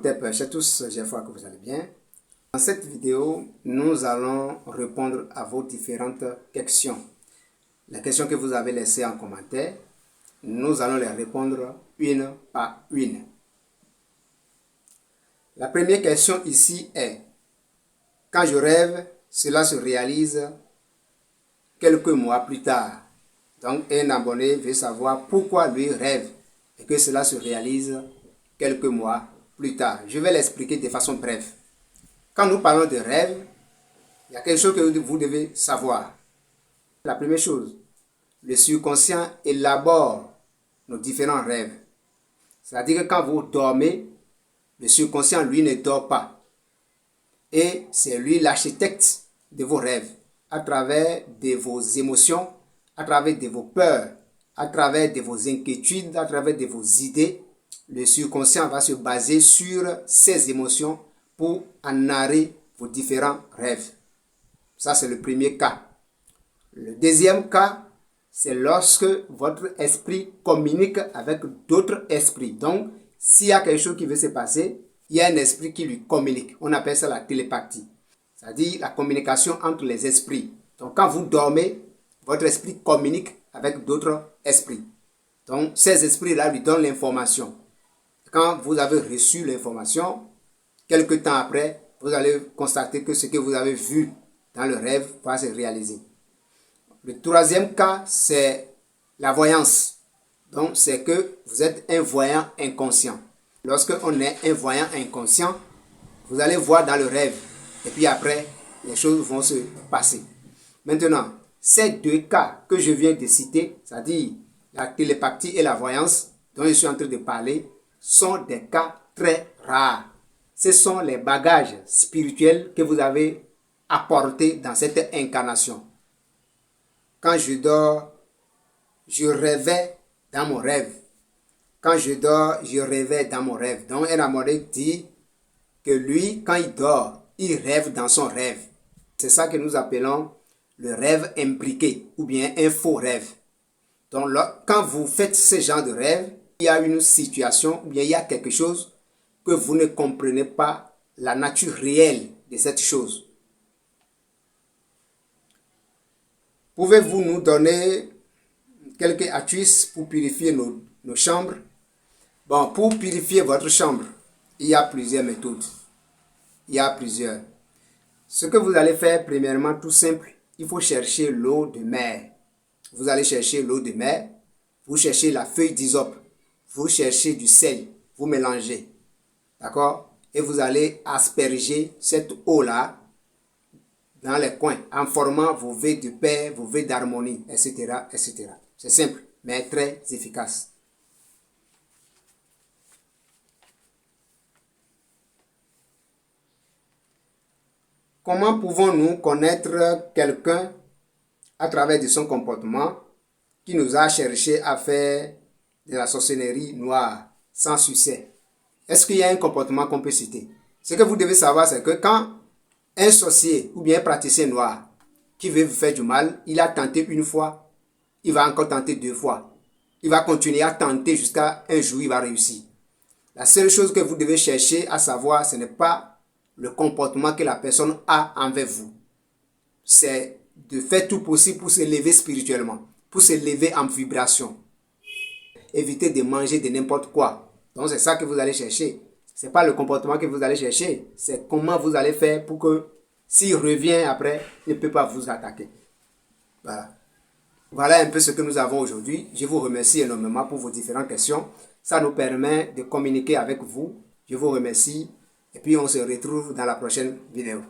écoutez, chers tous, j'espère que vous allez bien. Dans cette vidéo, nous allons répondre à vos différentes questions. Les questions que vous avez laissées en commentaire, nous allons les répondre une par une. La première question ici est: quand je rêve, cela se réalise quelques mois plus tard. Donc, un abonné veut savoir pourquoi lui rêve et que cela se réalise quelques mois plus tard. Je vais l'expliquer de façon brève. Quand nous parlons de rêve, il y a quelque chose que vous devez savoir. La première chose, le subconscient élabore nos différents rêves. C'est-à-dire que quand vous dormez, le subconscient, lui, ne dort pas. Et c'est lui l'architecte de vos rêves, à travers de vos émotions, à travers de vos peurs, à travers de vos inquiétudes, à travers de vos idées. Le subconscient va se baser sur ces émotions pour en narrer vos différents rêves. Ça, c'est le premier cas. Le deuxième cas, c'est lorsque votre esprit communique avec d'autres esprits. Donc, s'il y a quelque chose qui veut se passer, il y a un esprit qui lui communique. On appelle ça la télépathie. C'est-à-dire la communication entre les esprits. Donc, quand vous dormez, votre esprit communique avec d'autres esprits. Donc, ces esprits-là lui donnent l'information. Quand vous avez reçu l'information, quelque temps après, vous allez constater que ce que vous avez vu dans le rêve va se réaliser. Le troisième cas, c'est la voyance. Donc, c'est que vous êtes un voyant inconscient. Lorsque on est un voyant inconscient, vous allez voir dans le rêve. Et puis après, les choses vont se passer. Maintenant, ces deux cas que je viens de citer, c'est-à-dire la télépathie et la voyance dont je suis en train de parler, sont des cas très rares. Ce sont les bagages spirituels que vous avez apportés dans cette incarnation. Quand je dors, je rêvais dans mon rêve. Quand je dors, je rêvais dans mon rêve. Donc un amoureux dit que lui, quand il dort, il rêve dans son rêve. C'est ça que nous appelons le rêve imbriqué ou bien un faux rêve. Donc quand vous faites ce genre de rêve, il y a une situation ou bien il y a quelque chose que vous ne comprenez pas la nature réelle de cette chose. Pouvez-vous nous donner quelques astuces pour purifier nos chambres? Bon, pour purifier votre chambre, il y a plusieurs méthodes. Il y a plusieurs. Ce que vous allez faire, premièrement, tout simple, il faut chercher l'eau de mer. Vous allez chercher l'eau de mer, vous cherchez la feuille d'hysope, vous cherchez du sel, vous mélangez. D'accord? Et vous allez asperger cette eau-là dans les coins en formant vos vœux de paix, vos vœux d'harmonie, etc., etc. C'est simple, mais très efficace. Comment pouvons-nous connaître quelqu'un à travers de son comportement qui nous a cherché à faire de la sorcellerie noire sans succès? Est-ce qu'il y a un comportement qu'on peut citer? Ce que vous devez savoir, c'est que quand un sorcier ou bien un praticien noir qui veut vous faire du mal, il a tenté une fois, il va encore tenter deux fois. Il va continuer à tenter jusqu'à un jour, il va réussir. La seule chose que vous devez chercher à savoir, ce n'est pas le comportement que la personne a envers vous. C'est de faire tout possible pour s'élever spirituellement, pour s'élever en vibration. Évitez de manger de n'importe quoi. Donc c'est ça que vous allez chercher. Ce n'est pas le comportement que vous allez chercher, c'est comment vous allez faire pour que s'il revient après, il ne peut pas vous attaquer. Voilà. Voilà un peu ce que nous avons aujourd'hui. Je vous remercie énormément pour vos différentes questions. Ça nous permet de communiquer avec vous. Je vous remercie et puis on se retrouve dans la prochaine vidéo.